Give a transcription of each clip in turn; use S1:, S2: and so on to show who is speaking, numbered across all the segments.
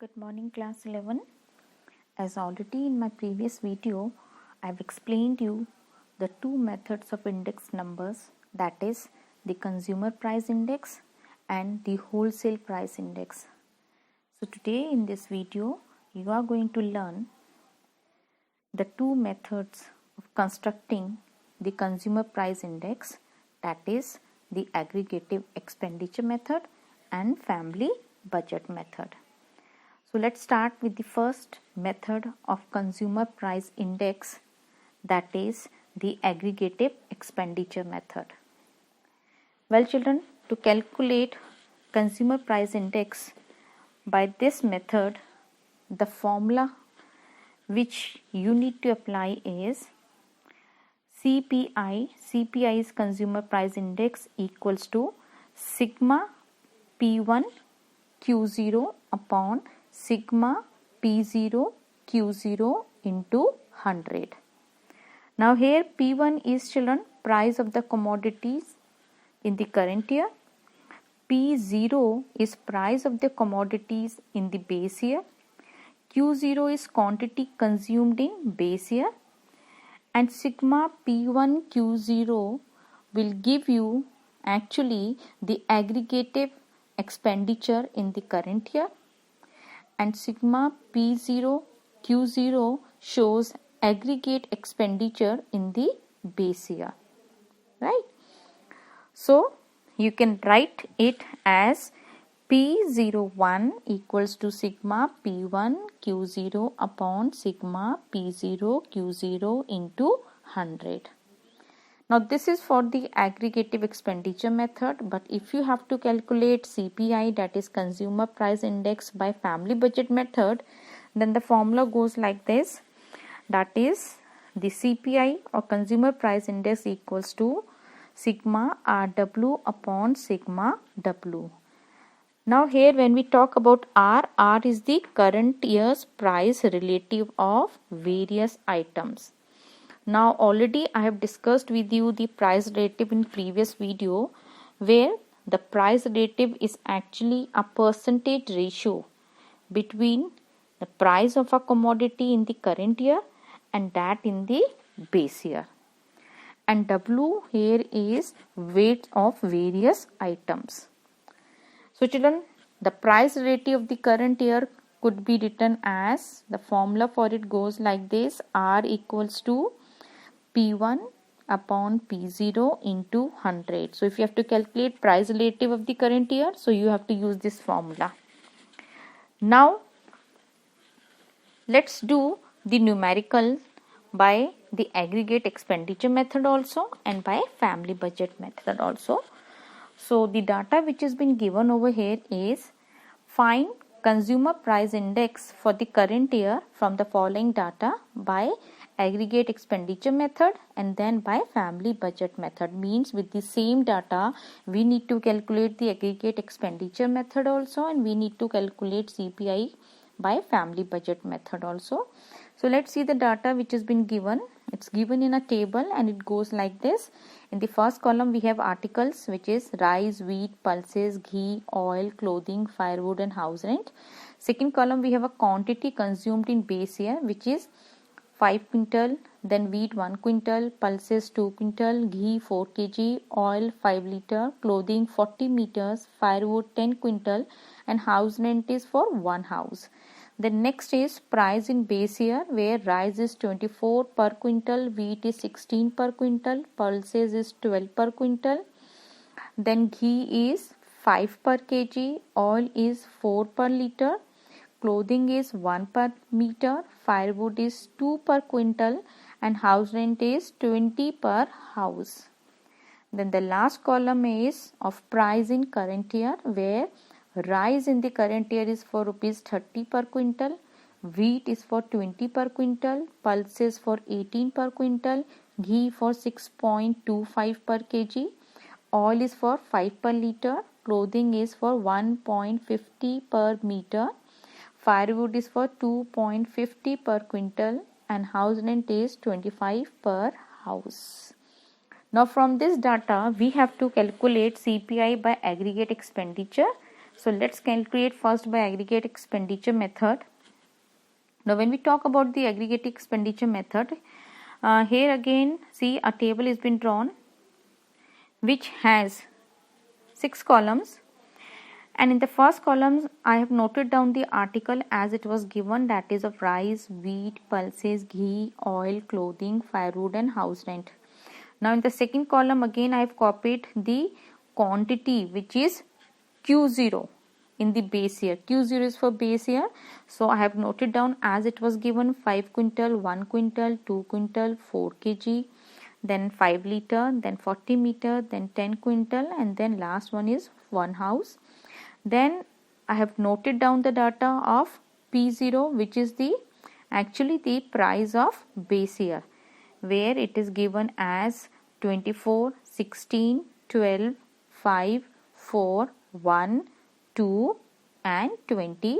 S1: Good morning, class 11. As already in my previous video, I've explained you the two methods of index numbers, that is the consumer price index and the wholesale price index. So today in this video, you are going to learn the two methods of constructing the consumer price index, that is the aggregative expenditure method and family budget method. So let's start with the first method of consumer price index, that is the aggregative expenditure method. Well children, to calculate consumer price index by this method, the formula which you need to apply is CPI. CPI is consumer price index equals to sigma P1 Q0 upon sigma P0 Q0 into 100. Now here P1 is children price of the commodities in the current year. P0 is price of the commodities in the base year. Q0 is quantity consumed in base year. And sigma P1 Q0 will give you actually the aggregative expenditure in the current year, and sigma P0 Q0 shows aggregate expenditure in the base year, right? So you can write it as P01 equals to sigma P1 Q0 upon sigma P0 Q0 into 100. Now this is for the aggregative expenditure method, but if you have to calculate CPI, that is consumer price index, by family budget method, then the formula goes like this, that is the CPI or consumer price index equals to sigma RW upon sigma W. Now here when we talk about R is the current year's price relative of various items. Now already I have discussed with you the price relative in previous video, where the price relative is actually a percentage ratio between the price of a commodity in the current year and that in the base year. And W here is weight of various items. So children, the price relative of the current year could be written as, the formula for it goes like this, R equals to P1 upon P0 into 100. So if you have to calculate price relative of the current year, so you have to use this formula. Now let's do the numerical by the aggregate expenditure method also and by family budget method also. So the data which has been given over here is find consumer price index for the current year from the following data by aggregate expenditure method and then by family budget method. Means with the same data we need to calculate the aggregate expenditure method also, and we need to calculate CPI by family budget method also. So let's see the data which has been given. It's given in a table and it goes like this. In the first column we have articles, which is rice, wheat, pulses, ghee, oil, clothing, firewood and house rent. Second column we have a quantity consumed in base year, which is 5 quintal, then wheat 1 quintal, pulses 2 quintal, ghee 4 kg, oil 5 liter, clothing 40 meters, firewood 10 quintal and house rent is for one house. The next is price in base year, where rice is 24 per quintal, wheat is 16 per quintal, pulses is 12 per quintal, then ghee is 5 per kg, oil is 4 per liter, clothing is 1 per meter, firewood is 2 per quintal and house rent is 20 per house. Then the last column is of price in current year, where rice in the current year is for rupees 30 per quintal, wheat is for 20 per quintal, pulses for 18 per quintal, ghee for 6.25 per kg, oil is for 5 per liter, clothing is for 1.50 per meter, firewood is for 2.50 per quintal and house rent is 25 per house. Now from this data we have to calculate CPI by aggregate expenditure So let's calculate first by aggregate expenditure method. Now when we talk about the aggregate expenditure method, here again see a table has been drawn which has 6 columns, and in the first column I have noted down the article as it was given, that is of rice, wheat, pulses, ghee, oil, clothing, firewood and house rent. Now in the second column again I have copied the quantity which is Q0 in the base year. Q0 is for base year, so I have noted down as it was given: 5 quintal, 1 quintal, 2 quintal, 4 kg, then 5 liter, then 40 meter, then 10 quintal, and then last one is 1 house. Then I have noted down the data of P0, which is the actually the price of base year, where it is given as 24, 16, 12, 5, 4, 1, 2 and 20.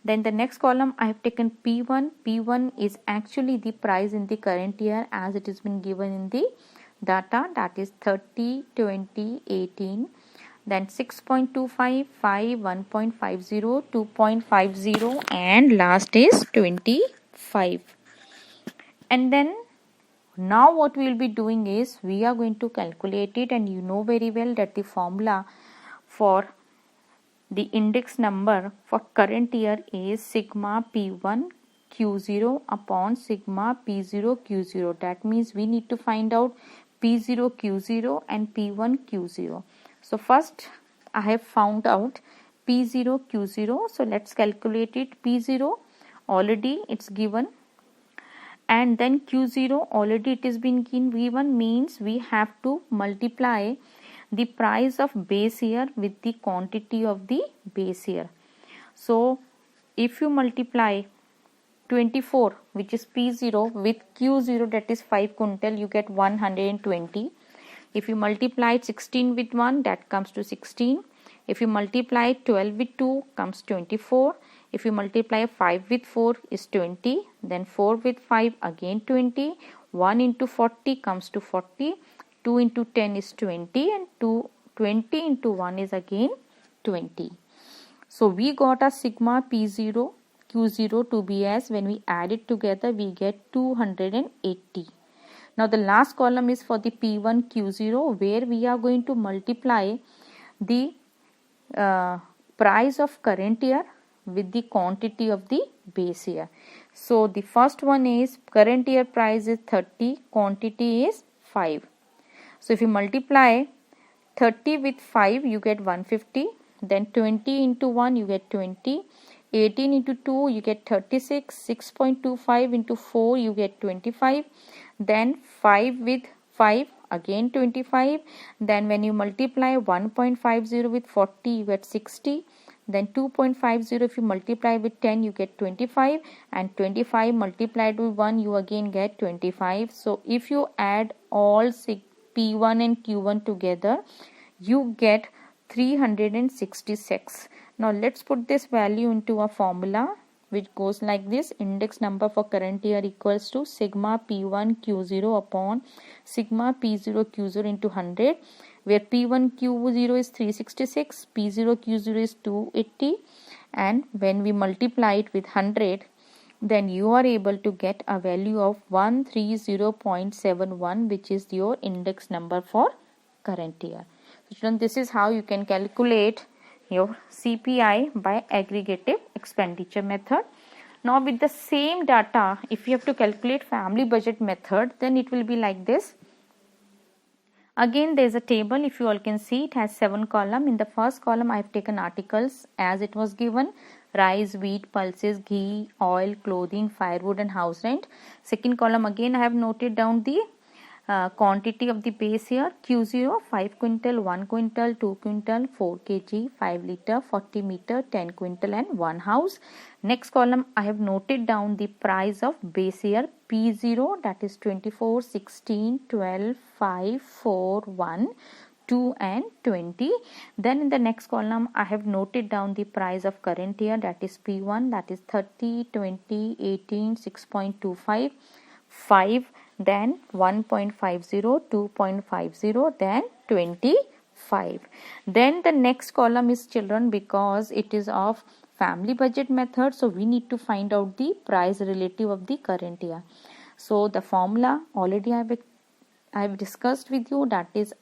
S1: Then the next column I have taken P1. P1 is actually the price in the current year as it has been given in the data, that is 30, 20, 18. Then 6.25, 5, 1.50, 2.50 and last is 25. And then now what we will be doing is we are going to calculate it, and you know very well that the formula for the index number for current year is sigma P1 Q0 upon sigma P0 Q0. That means we need to find out P0 Q0 and P1 Q0. So first I have found out P0 Q0. So let's calculate it. P0 already it's given, and then Q0 already it is been given, means we have to multiply the price of base year with the quantity of the base year. So if you multiply 24, which is P0, with Q0, that is 5 quintal, you get 120. If you multiply 16 with 1, that comes to 16. If you multiply 12 with 2, comes 24. If you multiply 5 with 4 is 20. Then 4 with 5 again 20. 1 into 40 comes to 40. 2 into 10 is 20, and 20 into 1 is again 20. So we got a sigma P0 Q0 to be as, when we add it together we get 280. Now the last column is for the P1 Q0, where we are going to multiply the price of current year with the quantity of the base year. So the first one is current year price is 30, quantity is 5. So if you multiply 30 with 5, you get 150. Then 20 into 1, you get 20. 18 into 2, you get 36. 6.25 into 4, you get 25. Then 5 with 5, again 25. Then when you multiply 1.50 with 40, you get 60. Then 2.50 if you multiply with 10, you get 25, and 25 multiplied with 1, you again get 25. So if you add all P1 and Q1 together, you get 366. Now let's put this value into a formula which goes like this: index number for current year equals to sigma P1 Q0 upon sigma P0 Q0 into 100, where P1 Q0 is 366, P0 Q0 is 280, and when we multiply it with 100, then you are able to get a value of 130.71, which is your index number for current year. So children, this is how you can calculate your CPI by aggregative expenditure method. Now with the same data, if you have to calculate family budget method, then it will be like this. Again there is a table, if you all can see, it has 7 columns. In the first column I have taken articles as it was given: rice, wheat, pulses, ghee, oil, clothing, firewood and house rent. Second column again I have noted down the quantity of the base year: Q0 5 quintal, 1 quintal, 2 quintal, 4 kg, 5 liter, 40 meter, 10 quintal and 1 house. Next column I have noted down the price of base year P0, that is 24, 16, 12, 5, 4, 1, 2 and 20. Then in the next column I have noted down the price of current year, that is P1, that is 30, 20, 18, 6.25, 5, then 1.50, 2.50, then 25. 5. Then the next column is children, because it is of family budget method, so we need to find out the price relative of the current year. So the formula already I have discussed with you, that is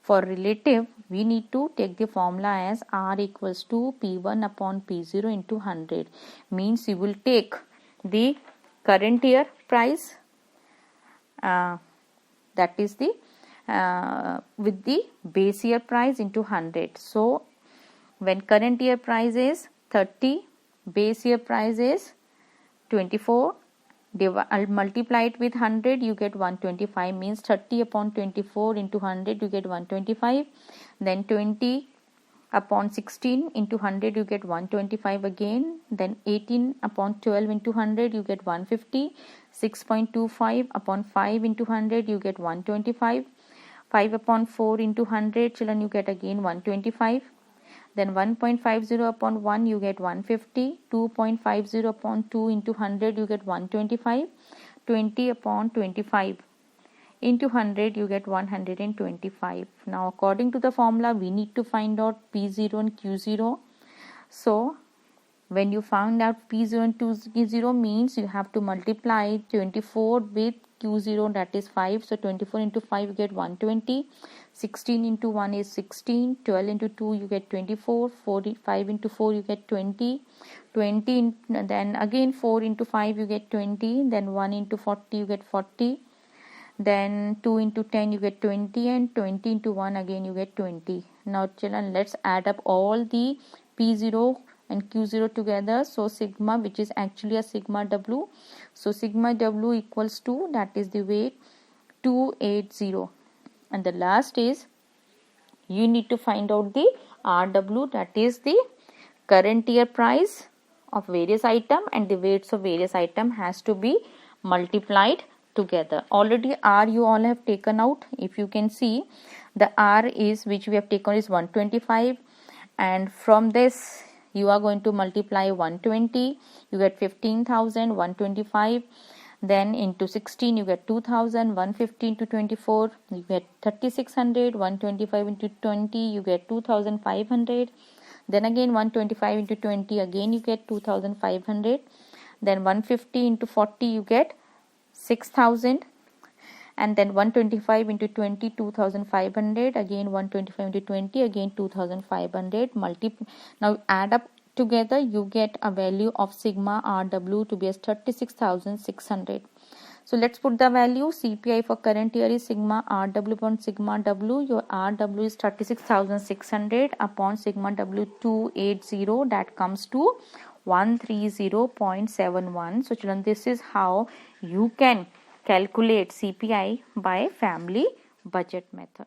S1: for relative we need to take the formula as R equals to P1 upon P0 into 100. Means you will take the current year price, that is the with the base year price into 100. So when current year price is 30, base year price is 24, I'll multiply it with 100, you get 125. Means 30 upon 24 into 100, you get 125. Then 20 upon 16 into 100, you get 125 again. Then 18 upon 12 into 100, you get 150. 6.25 upon 5 into 100, you get 125. 5 upon 4 into 100, children, you get again 125. Then 1.50 upon 1, you get 150. 2.50 upon 2 into 100, you get 125. 20 upon 25 into 100, you get 125. Now according to the formula, we need to find out P0 and Q0. So when you found out P0 and Q0, means you have to multiply 24 with Q0, that is 5. So 24 into 5, you get 120. 16 into 1 is 16. 12 into 2, you get 24. 45 into 4, you get 20. 20, then again 4 into 5, you get 20. Then 1 into 40, you get 40. Then 2 into 10, you get 20. And 20 into 1, again you get 20. Now children, let's add up all the P0 and Q0 together. So sigma, which is actually a sigma W. So sigma W equals to, that is the weight, 280. And the last is, you need to find out the RW, that is the current year price of various item, and the weights of various item has to be multiplied together. Already R you all have taken out. If you can see, the R is, which we have taken, is 125, and from this you are going to multiply 120, you get 15,000. 125, then into 16, you get 2,000. 150 into 24, you get 3,600. 125 into 20, you get 2,500. Then again 125 into 20, again you get 2,500. Then 150 into 40, you get 6,000. And then 125 into 20, 2,500. Again 125 into 20, again 2,500. Now add up together, you get a value of sigma RW to be as 36,600. So let's put the value. CPI for current year is sigma RW upon sigma W. Your RW is 36,600 upon sigma W 280. That comes to 130.71. So children, this is how you can calculate CPI by family budget method.